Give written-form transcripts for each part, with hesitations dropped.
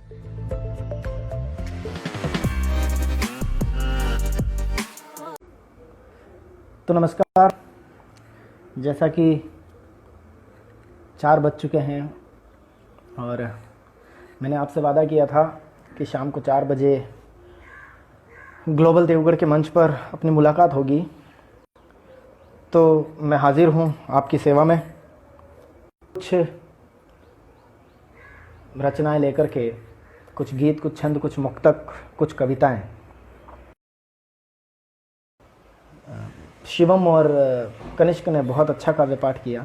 तो नमस्कार। जैसा कि 4 बज चुके हैं और मैंने आपसे वादा किया था कि शाम को 4 बजे ग्लोबल देवगढ़ के मंच पर अपनी मुलाकात होगी, तो मैं हाजिर हूँ आपकी सेवा में कुछ रचनाएं लेकर के, कुछ गीत, कुछ छंद, कुछ मुक्तक, कुछ कविताएं। शिवम और कनिष्क ने बहुत अच्छा काव्य पाठ किया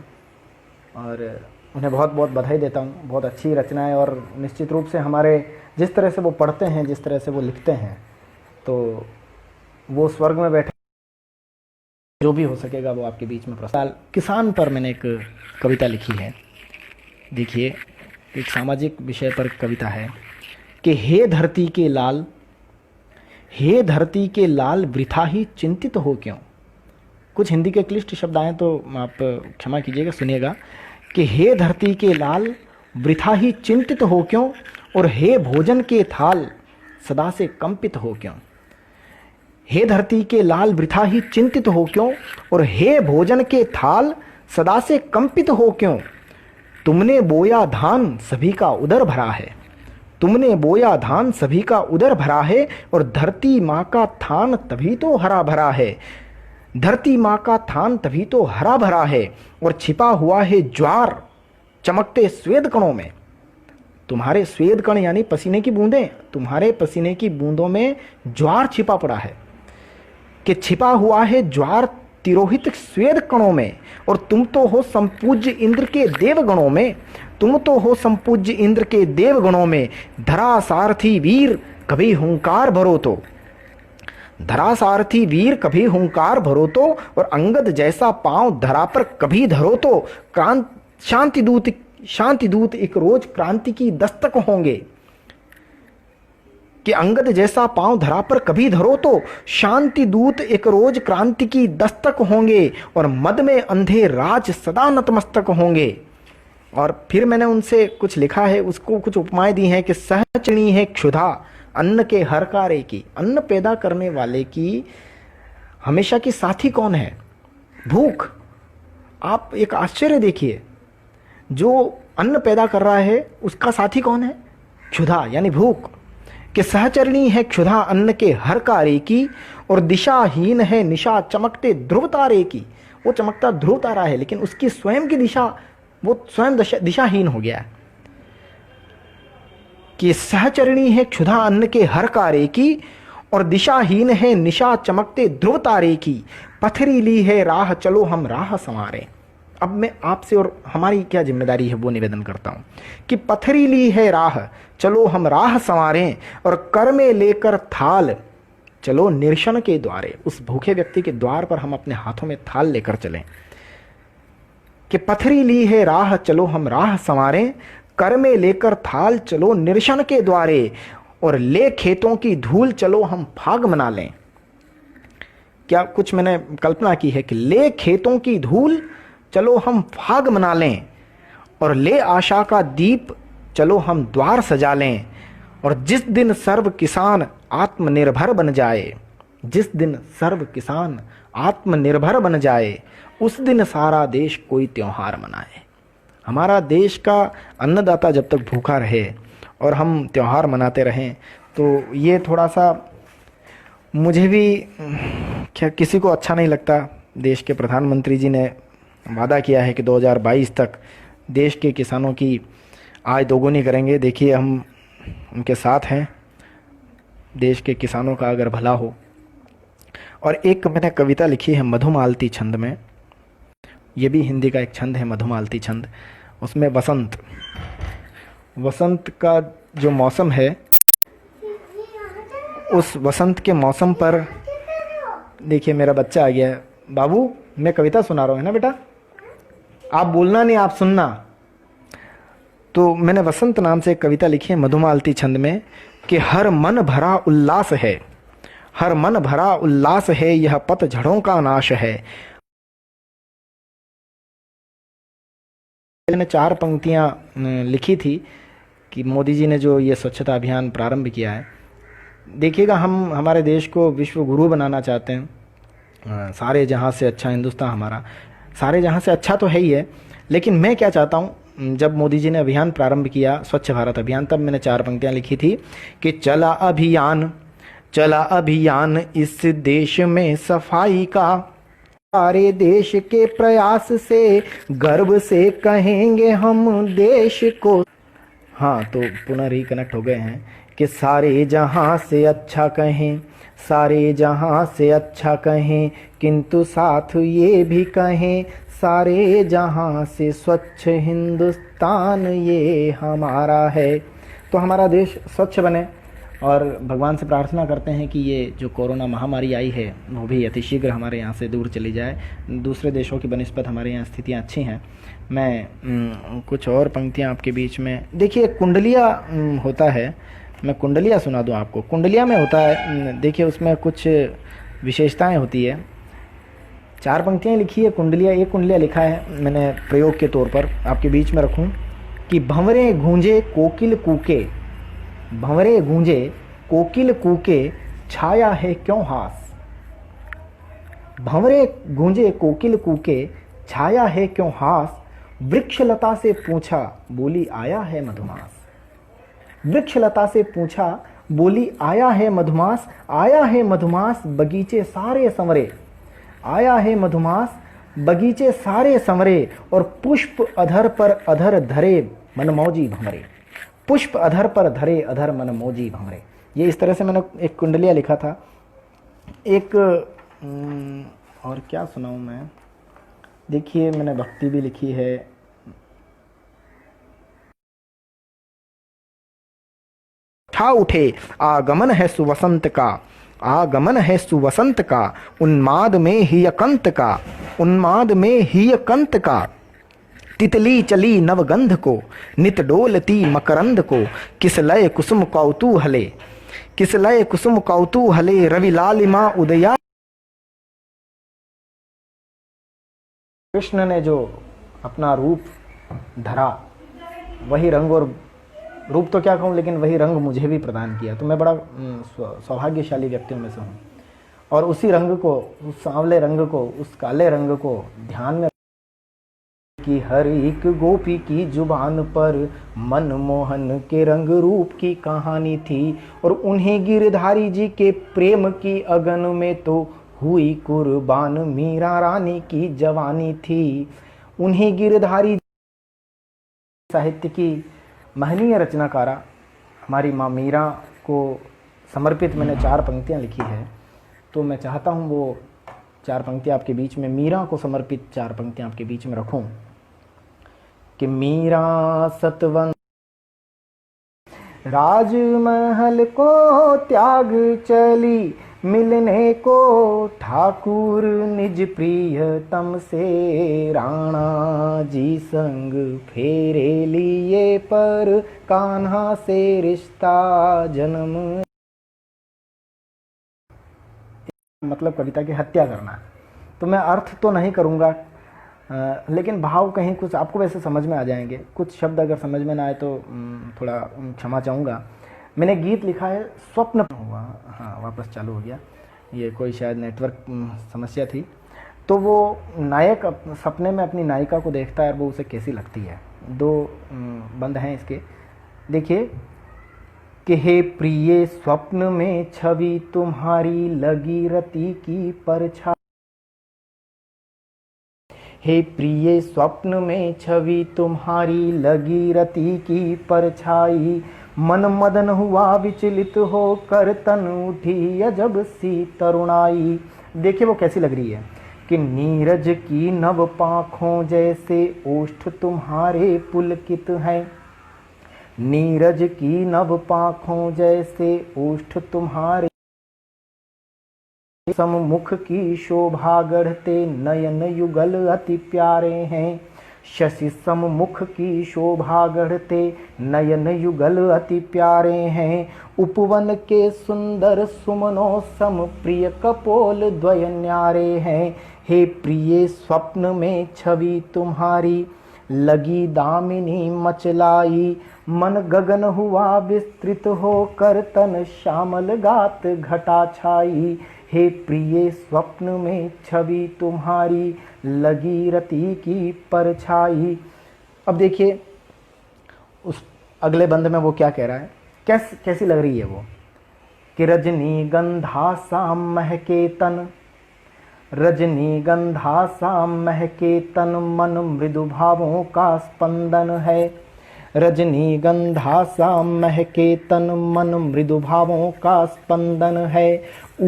और उन्हें बहुत बहुत बधाई देता हूँ। बहुत अच्छी रचनाएं और निश्चित रूप से हमारे जिस तरह से वो पढ़ते हैं, जिस तरह से वो लिखते हैं, तो वो स्वर्ग में बैठे, जो भी हो सकेगा वो आपके बीच में प्रस्तुत। किसान पर मैंने एक कविता लिखी है। देखिए, एक सामाजिक विषय पर कविता है कि हे धरती के लाल, हे धरती के लाल, वृथा ही चिंतित हो क्यों। कुछ हिंदी के क्लिष्ट शब्द आए तो आप क्षमा कीजिएगा, सुनिएगा कि हे धरती के लाल, वृथा ही चिंतित हो क्यों, और हे भोजन के थाल, सदा से कंपित हो क्यों। हे धरती के लाल, वृथा ही चिंतित हो क्यों, और हे भोजन के थाल, सदा से कंपित हो क्यों। तुमने बोया धान, सभी का उदर भरा है। तुमने बोया धान, सभी का उदर भरा है, और धरती माँ का थान तभी तो हरा भरा है। धरती माँ का थान तभी तो हरा भरा है, और छिपा हुआ है ज्वार चमकते स्वेद कणों में। तुम्हारे स्वेद कण यानी पसीने की बूंदें, तुम्हारे पसीने की बूंदों में ज्वार छिपा पड़ा है, कि छिपा हुआ है ज्वार तिरोहित स्वेद कणों में। और तुम तो हो संपूज्य इंद्र के देवगणों में, तुम तो हो संपूज्य इंद्र के देवगणों में। धरा सारथी वीर, कभी हुंकार भरो तो। धरा सारथी वीर, कभी हुंकार भरो तो, और अंगद जैसा पांव धरा पर कभी धरो तो। शांति दूत एक रोज क्रांति की दस्तक होंगे। कि अंगद जैसा पांव धरा पर कभी धरो तो, शांति दूत एक रोज क्रांति की दस्तक होंगे, और मद में अंधे राज सदा नतमस्तक होंगे। और फिर मैंने उनसे कुछ लिखा है, उसको कुछ उपमाएं दी हैं कि सहचनी है क्षुधा अन्न के हर कार्य की। अन्न पैदा करने वाले की हमेशा की साथी कौन है? भूख। आप एक आश्चर्य देखिए, जो अन्न पैदा कर रहा है उसका साथी कौन है? क्षुधा यानी भूख। कि सहचरणी है क्षुधा अन्न के हर कार्य की, और दिशाहीन है निशा चमकते ध्रुव तारे की। वो चमकता ध्रुव तारा है, लेकिन उसकी स्वयं की दिशा, वो स्वयं दिशाहीन हो गया है। कि सहचरणी है क्षुधा अन्न के हर कार्य की, और दिशाहीन है निशा चमकते ध्रुव तारे की। पथरीली है राह, चलो हम राह संवारें। अब मैं आपसे और हमारी क्या जिम्मेदारी है वो निवेदन करता हूं कि पथरीली है राह, चलो हम राह संवारें, और कर में लेकर थाल, चलो निरशन के द्वारे। उस भूखे व्यक्ति के द्वार पर हम अपने हाथों में थाल लेकर चलें। कि पथरीली है राह, चलो हम राह संवारें, कर में लेकर थाल, चलो निरशन के द्वारे, और ले खेतों की धूल, चलो हम फाग मना लें। क्या कुछ मैंने कल्पना की है कि ले खेतों की धूल, चलो हम फाग मना लें, और ले आशा का दीप, चलो हम द्वार सजा लें। और जिस दिन सर्व किसान आत्मनिर्भर बन जाए, जिस दिन सर्व किसान आत्मनिर्भर बन जाए, उस दिन सारा देश कोई त्योहार मनाए। हमारा देश का अन्नदाता जब तक भूखा रहे और हम त्योहार मनाते रहें, तो ये थोड़ा सा मुझे भी क्या किसी को अच्छा नहीं लगता। देश के प्रधानमंत्री जी ने वादा किया है कि 2022 तक देश के किसानों की आय दोगुनी करेंगे। देखिए, हम उनके साथ हैं, देश के किसानों का अगर भला हो। और एक मैंने कविता लिखी है मधुमालती छंद में, ये भी हिंदी का एक छंद है मधुमालती छंद। उसमें वसंत का जो मौसम है, उस वसंत के मौसम पर देखिए, मेरा बच्चा आ गया है। बाबू, मैं कविता सुना रहा हूँ, है ना बेटा? आप बोलना नहीं, आप सुनना। तो मैंने वसंत नाम से एक कविता लिखी है मधुमालती छंद में कि हर मन भरा उल्लास है, हर मन भरा उल्लास है, यह पतझड़ों का नाश है। मैंने 4 पंक्तियां लिखी थी कि मोदी जी ने जो ये स्वच्छता अभियान प्रारंभ किया है, देखिएगा हम हमारे देश को विश्व गुरु बनाना चाहते हैं। सारे जहाँ से अच्छा हिंदुस्तान हमारा, सारे जहाँ से अच्छा तो है ही है, लेकिन मैं क्या चाहता हूँ, जब मोदी जी ने अभियान प्रारंभ किया स्वच्छ भारत अभियान, तब मैंने 4 पंक्तियाँ लिखी थी कि चला अभियान इस देश में सफाई का, सारे देश के प्रयास से गर्व से कहेंगे हम देश को। हाँ, तो पुनः रिकनेक्ट हो गए हैं कि सारे जहाँ से अच्छा कहें, सारे जहाँ से अच्छा कहें, किंतु साथ ये भी कहें सारे जहाँ से स्वच्छ हिंदुस्तान ये हमारा है। तो हमारा देश स्वच्छ बने और भगवान से प्रार्थना करते हैं कि ये जो कोरोना महामारी आई है वो भी अतिशीघ्र हमारे यहाँ से दूर चली जाए। दूसरे देशों की बनिस्बत हमारे यहाँ स्थितियाँ अच्छी हैं। मैं कुछ और पंक्तियाँ आपके बीच में, देखिए कुंडलिया होता है, मैं कुंडलिया सुना दूँ आपको। कुंडलिया में होता है, देखिए उसमें कुछ विशेषताएँ होती है। 4 पंक्तियाँ लिखी है कुंडलिया। एक कुंडलिया लिखा है मैंने प्रयोग के तौर पर आपके बीच में रखूँ कि भंवरे गूंजे कोकिल कूके, भंवरे गूंजे कोकिल कूके, छाया है क्यों हास। भंवरे गूंजे कोकिल कूके, छाया है क्यों हास, वृक्षलता से पूछा बोली आया है मधुमास। वृक्षलता से पूछा बोली आया है मधुमास, आया है मधुमास बगीचे सारे संवरे, आया है मधुमास बगीचे सारे संवरे, और पुष्प अधर पर अधर धरे मनमौजी भंवरे, पुष्प अधर पर धरे अधर मनमौजी भंवरे। ये इस तरह से मैंने एक कुंडलिया लिखा था। एक और क्या सुनाऊं मैं, देखिए मैंने भक्ति भी लिखी है। ठा उठे आगमन है सुवसंत का, आगमन है सुवसंत का, उन्माद में ही कंत का, उन्माद में ही कंत का, तितली चली नवगंध को, नित डोलती मकरंद को, किस लय कुसुम कौतूहले, किस लय कुसुम कौतूहले, रवि लालिमा उदया। कृष्ण ने जो अपना रूप धरा, वही रंग, और रूप तो क्या कहूँ, लेकिन वही रंग मुझे भी प्रदान किया। तो मैं बड़ा सौभाग्यशाली व्यक्तियों में से हूँ। और उसी रंग को, उस सांवले रंग को, उस काले रंग को ध्यान में कि हर एक गोपी की जुबान पर मनमोहन के रंग रूप की कहानी थी, और उन्हीं गिरधारी जी के प्रेम की अगन में तो हुई कुर्बान मीरा रानी की जवानी थी। उन्हीं गिरधारी साहित्य की महनीय रचनाकारा हमारी माँ मीरा को समर्पित मैंने 4 पंक्तियाँ लिखी है। तो मैं चाहता हूँ वो 4 पंक्तियाँ आपके बीच में, मीरा को समर्पित 4 पंक्तियाँ आपके बीच में रखूँ कि मीरा सतवन राजमहल को त्याग चली, मिलने को ठाकुर निज प्रियतम से, राणा जी संग फेरे लिए पर कान्हा से रिश्ता जन्म। मतलब कविता की हत्या करना। तो मैं अर्थ तो नहीं करूँगा, लेकिन भाव कहीं कुछ आपको वैसे समझ में आ जाएंगे। कुछ शब्द अगर समझ में ना आए तो थोड़ा क्षमा चाहूँगा। मैंने गीत लिखा है स्वप्न हुआ, हाँ वापस चालू हो गया, ये कोई शायद नेटवर्क समस्या थी। तो वो नायक सपने में अपनी नायिका को देखता है और वो उसे कैसी लगती है। 2 बंद हैं इसके, देखिए कि हे प्रिय स्वप्न में छवि तुम्हारी लगी रति की परछाई, हे प्रिय स्वप्न में छवि तुम्हारी लगी रति की परछाई, मन मदन हुआ विचलित हो कर तन उठी अजब सी तरुणाई। देखिए वो कैसी लग रही है कि नीरज की नव पाँखों जैसे ओष्ठ तुम्हारे पुलकित हैं, नीरज की नव पाँखों जैसे ओष्ठ तुम्हारे, सममुख की शोभा गढ़ते नयन युगल अति प्यारे हैं, शशि सममुख की शोभा गढ़ते नयन युगल अति प्यारे हैं, उपवन के सुंदर सुमनों सम प्रिय कपोल द्वय न्यारे हैं, हे प्रिय स्वप्न में छवि तुम्हारी लगी दामिनी मचलाई, मन गगन हुआ विस्तृत होकर तन श्यामल गात घटा छाई। हे प्रिय स्वप्न में छवि तुम्हारी लगी रति की परछाई। अब देखिए उस अगले बंद में वो क्या कह रहा है, कैसी लग रही है वो कि रजनी गंधा सा महके तन, रजनी गंधा सा महके तन मन मृदु भावों का स्पंदन है। रजनी गंधा सा महके तन मन मृदु भावों का स्पंदन है।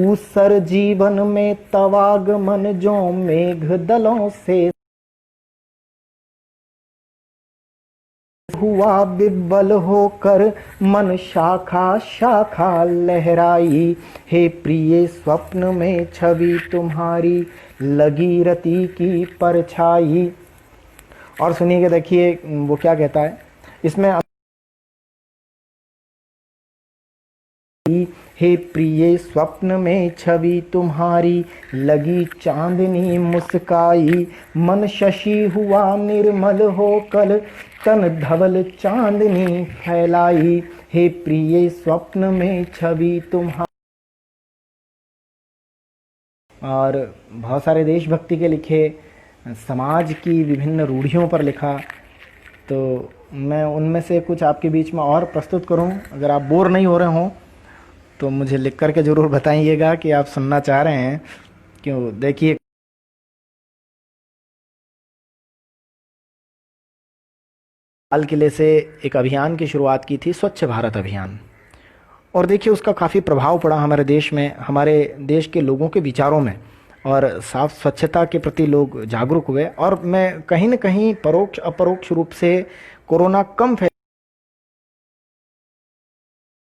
ऊसर जीवन में तवागमन जो मेघ दलों से हुआ बिब्बल होकर मन शाखा शाखा लहराई। हे प्रिय स्वप्न में छवि तुम्हारी लगी रति की परछाई। और सुनिए देखिए वो क्या कहता है इसमें, हे प्रिय स्वप्न में छवि तुम्हारी लगी चांदनी मुस्काई। मन शशि हुआ निर्मल होकर तन धवल चांदनी फैलाई। हे प्रिय स्वप्न में छवि तुम्हारी। और बहुत सारे देशभक्ति के लिखे, समाज की विभिन्न रूढ़ियों पर लिखा, तो मैं उनमें से कुछ आपके बीच में और प्रस्तुत करूं। अगर आप बोर नहीं हो रहे हों तो मुझे लिख करके ज़रूर बताइएगा कि आप सुनना चाह रहे हैं। क्यों, देखिए लाल किले से एक अभियान की शुरुआत की थी, स्वच्छ भारत अभियान, और देखिए उसका काफ़ी प्रभाव पड़ा हमारे देश में, हमारे देश के लोगों के विचारों में, और साफ स्वच्छता के प्रति लोग जागरूक हुए। और मैं कहीं न कहीं परोक्ष अपरोक्ष रूप से कोरोना कम फैल,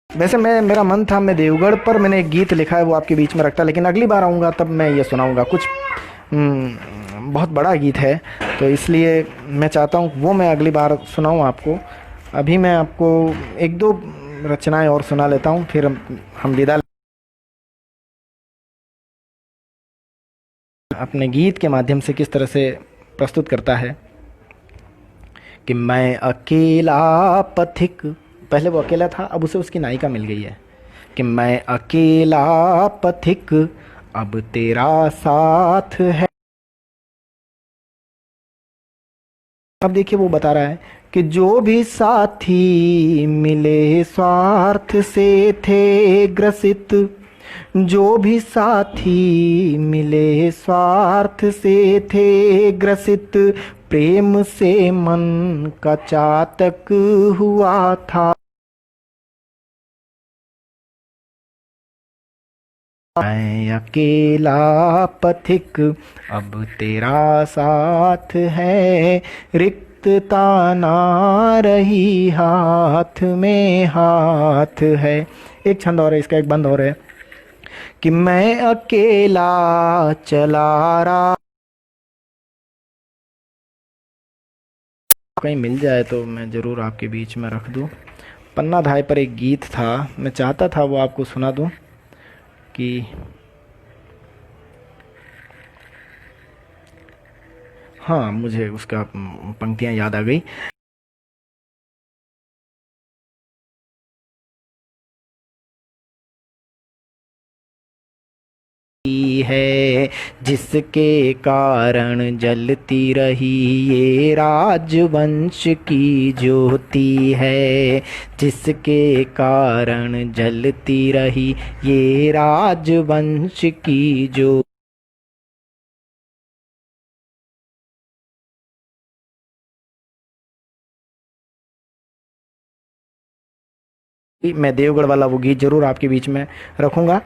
वैसे मेरा मन था मैं देवगढ़ पर मैंने एक गीत लिखा है वो आपके बीच में रखता, लेकिन अगली बार आऊँगा तब मैं ये सुनाऊँगा। कुछ बहुत बड़ा गीत है तो इसलिए मैं चाहता हूँ वो मैं अगली बार सुनाऊँ आपको। अभी मैं आपको एक दो रचनाएं और सुना लेता हूँ, फिर हम विदा। अपने गीत के माध्यम से किस तरह से प्रस्तुत करता है कि मैं अकेला पथिक, पहले वो अकेला था अब उसे उसकी नायिका मिल गई है, कि मैं अकेला पथिक अब तेरा साथ है। अब देखिए वो बता रहा है कि जो भी साथी मिले स्वार्थ से थे ग्रसित, जो भी साथी मिले स्वार्थ से थे ग्रसित, प्रेम से मन का चातक हुआ था। मैं अकेला पथिक अब तेरा साथ है, रिक्तता ना रही हाथ में हाथ है। एक छंद और है इसका, एक बंद और है कि मैं अकेला चला रहा, कहीं मिल जाए तो मैं ज़रूर आपके बीच में रख दूं। पन्ना धाय पर एक गीत था, मैं चाहता था वो आपको सुना दूं कि हाँ मुझे उसका पंक्तियाँ याद आ गई। है जिसके कारण जलती रही ये राजवंश की ज्योति है, जिसके कारण जलती रही ये राजवंश की ज्योति। मैं देवगढ़ वाला वो गीत जरूर आपके बीच में रखूंगा।